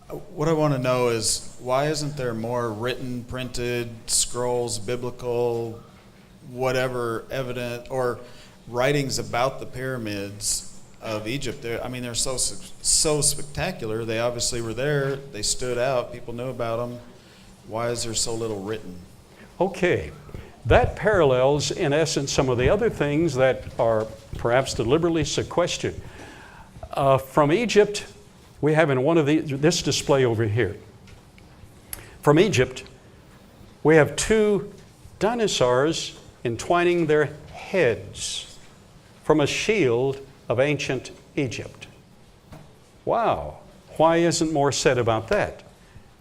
What I want to know is why isn't there more written, printed, scrolls, biblical, whatever evident, or writings about the pyramids of Egypt? They're so spectacular. They obviously were there. They stood out. People knew about them. Why is there so little written? Okay, that parallels in essence some of the other things that are perhaps deliberately sequestered. From Egypt, we have in one of this display over here. From Egypt, we have two dinosaurs entwining their heads from a shield of ancient Egypt. Wow, why isn't more said about that?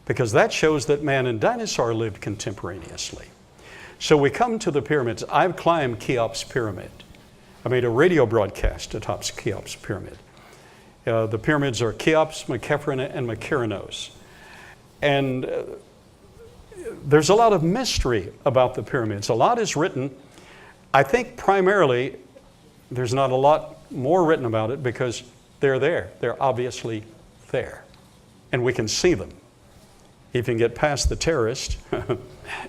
Because that shows that man and dinosaur lived contemporaneously. So we come to the pyramids. I've climbed Cheops Pyramid. I made a radio broadcast atop Cheops Pyramid. The pyramids are Cheops, Mekephren, and Mykerinos. And there's a lot of mystery about the pyramids. A lot is written. I think primarily there's not a lot more written about it because they're there. They're obviously there. And we can see them. If you can get past the terrorist.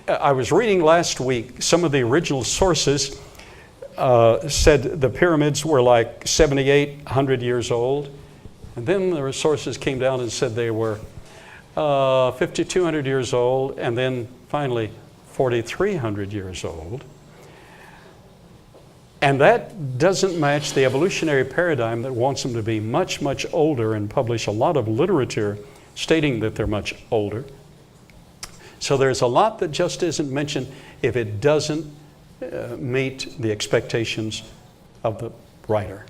I was reading last week, some of the original sources said the pyramids were like 7,800 years old. And then the sources came down and said they were 5,200 years old, and then finally 4,300 years old. And that doesn't match the evolutionary paradigm that wants them to be much, much older and publish a lot of literature stating that they're much older. So there's a lot that just isn't mentioned if it doesn't meet the expectations of the writer,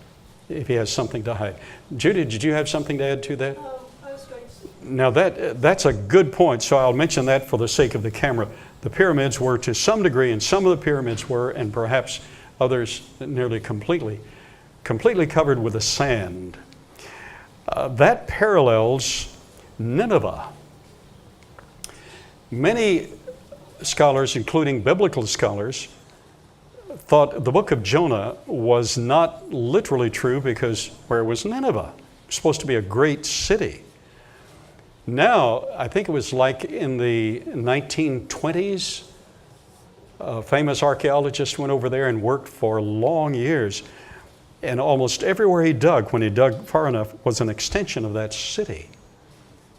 if he has something to hide. Judy, did you have something to add to that? I was going to... Now that's a good point, so I'll mention that for the sake of the camera. The pyramids were to some degree, and some of the pyramids were, and perhaps others nearly completely covered with the sand. That parallels Nineveh. Many scholars, including biblical scholars, thought the book of Jonah was not literally true because where was Nineveh? It was supposed to be a great city. Now, I think it was like in the 1920s, a famous archaeologist went over there and worked for long years. And almost everywhere he dug, when he dug far enough, was an extension of that city.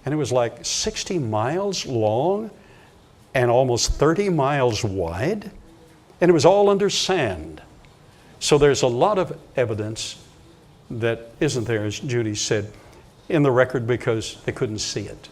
And it was like 60 miles long and almost 30 miles wide. And it was all under sand. So there's a lot of evidence that isn't there, as Judy said, in the record because they couldn't see it.